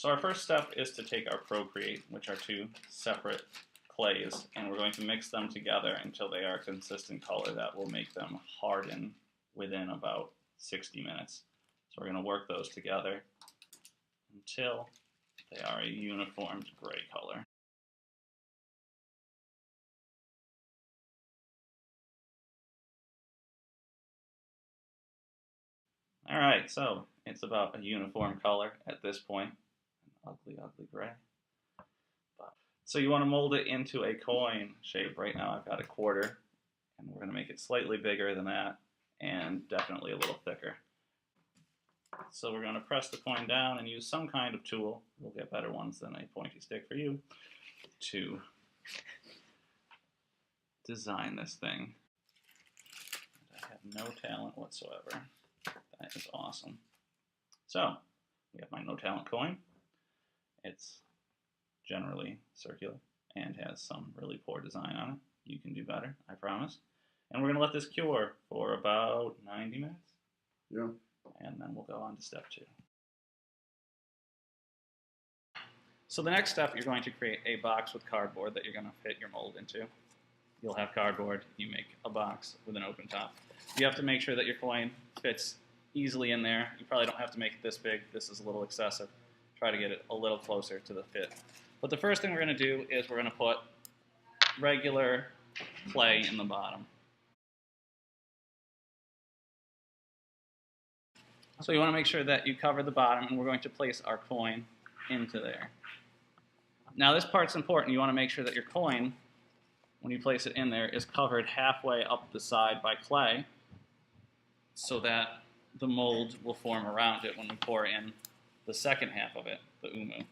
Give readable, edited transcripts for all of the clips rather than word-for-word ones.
So our first step is to take our Procreate, which are two separate clays, and we're going to mix them together until they are a consistent color that will make them harden within about 60 minutes. So we're going to work those together until they are a uniformed gray color. Alright, so it's about a uniform color at this point. An ugly, ugly gray. So you want to mold it into a coin shape. Right now I've got a quarter, and we're going to make it slightly bigger than that, and definitely a little thicker. So we're going to press the coin down and use some kind of tool. We'll get better ones than a pointy stick for you to design this thing. And I have no talent whatsoever. That is awesome. So, we have my no talent coin. It's generally circular and has some really poor design on it. You can do better, I promise. And we're going to let this cure for about 90 minutes. Yeah. And then we'll go on to step 2. So the next step, you're going to create a box with cardboard that you're going to fit your mold into. You'll have cardboard, you make a box with an open top. You have to make sure that your coin fits easily in there. You probably don't have to make it this big. This is a little excessive. Try to get it a little closer to the fit. But the first thing we're going to do is we're going to put regular clay in the bottom. So you want to make sure that you cover the bottom, and we're going to place our coin into there. Now this part's important. You want to make sure that your coin, when you place it in there, is covered halfway up the side by clay so that the mold will form around it when we pour in the second half of it, the umu.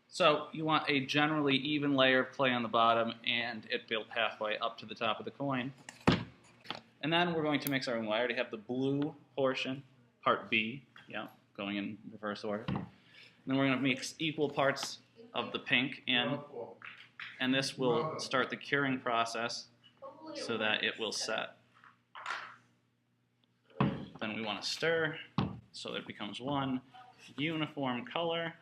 So you want a generally even layer of clay on the bottom and it built halfway up to the top of the coin. And then we're going to mix our umu. I already have the blue portion, part B, yeah, going in reverse order. And then we're going to mix equal parts of the pink in, and this will start the curing process so that it will set. Then we want to stir so that it becomes one uniform color.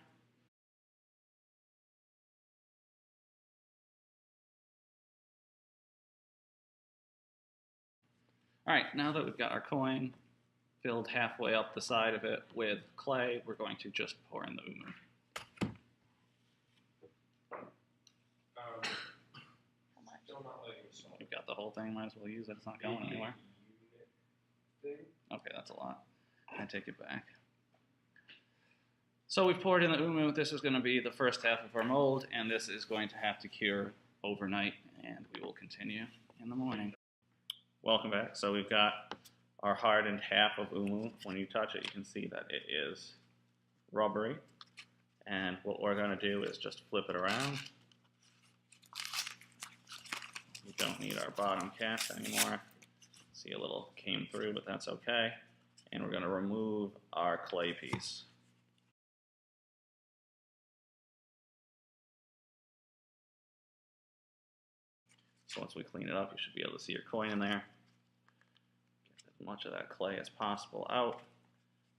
All right, now that we've got our coin filled halfway up the side of it with clay, we're going to just pour in the umu. We've got the whole thing, might as well use it, it's not going anywhere. Okay, that's a lot. I take it back. So we've poured in the umu. This is going to be the first half of our mold, and this is going to have to cure overnight, and we will continue in the morning. Welcome back. So we've got our hardened half of umu. When you touch it, you can see that it is rubbery. And what we're going to do is just flip it around. We don't need our bottom cast anymore. See, a little came through, but that's okay. And we're going to remove our clay piece. So once we clean it up, you should be able to see your coin in there. Get as much of that clay as possible out,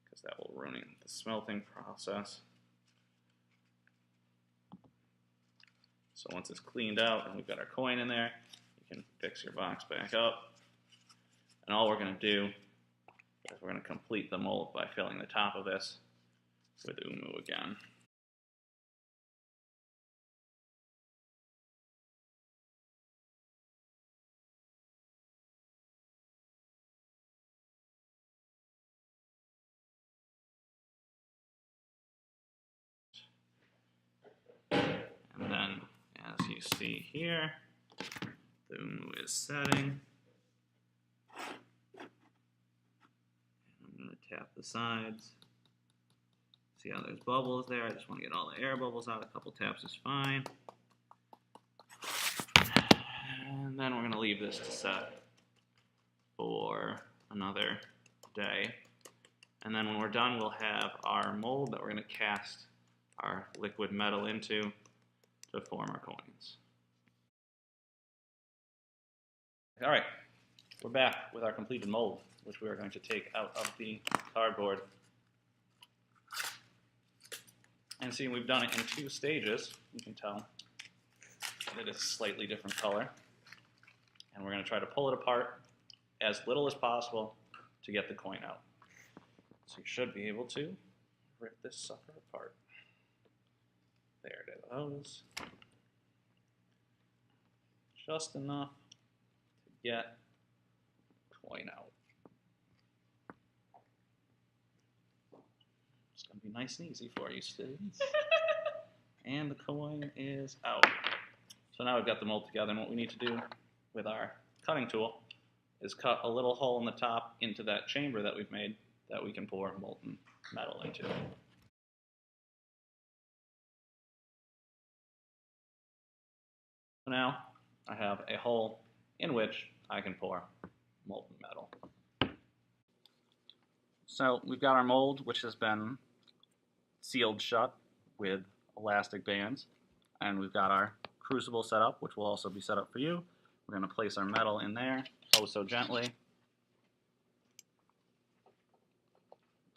because that will ruin the smelting process. So once it's cleaned out and we've got our coin in there, you can fix your box back up. And all we're going to do is we're going to complete the mold by filling the top of this with umu again. And then, as you see here, the umu is setting. I'm going to tap the sides. See how there's bubbles there? I just want to get all the air bubbles out. A couple taps is fine. And then we're going to leave this to set for another day. And then when we're done, we'll have our mold that we're going to cast our liquid metal into to form our coins. All right, We're back with our completed mold, which we are going to take out of the cardboard. And see, we've done it in 2 stages. You can tell that it is a slightly different color. And we're going to try to pull it apart as little as possible to get the coin out. So you should be able to rip this sucker apart. There it is. Just enough to get the coin out. It's going to be nice and easy for you, students. And the coin is out. So now we've got the mold together, and what we need to do with our cutting tool is cut a little hole in the top into that chamber that we've made that we can pour molten metal into. So now I have a hole in which I can pour molten metal. So we've got our mold, which has been sealed shut with elastic bands, and we've got our crucible set up, which will also be set up for you. We're going to place our metal in there, oh so gently.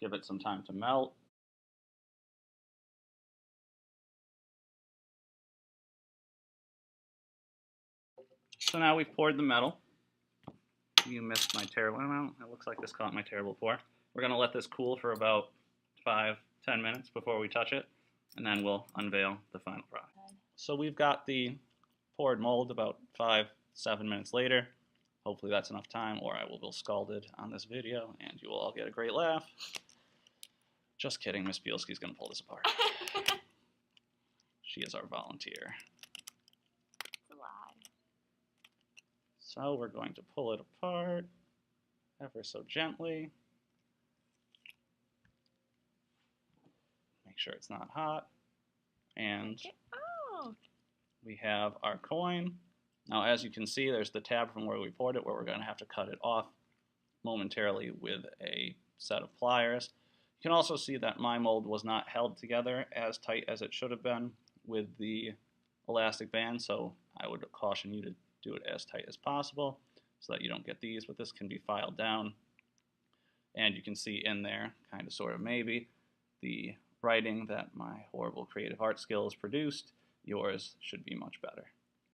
Give it some time to melt. So now we've poured the metal. You missed my terrible, well, it looks like this caught my terrible pour. We're going to let this cool for about 5-10 minutes before we touch it, and then we'll unveil the final product. So we've got the poured mold about 5-7 minutes later. Hopefully that's enough time, or I will be scalded on this video, and you will all get a great laugh. Just kidding, Miss Bielski's going to pull this apart. She is our volunteer. It's a lie. So we're going to pull it apart ever so gently. Make sure it's not hot. And we have our coin. Now as you can see, there's the tab from where we poured it where we're going to have to cut it off momentarily with a set of pliers. You can also see that my mold was not held together as tight as it should have been with the elastic band, so I would caution you to do it as tight as possible so that you don't get these, but this can be filed down. And you can see in there, kind of sort of maybe, the writing that my horrible creative art skills produced. Yours should be much better.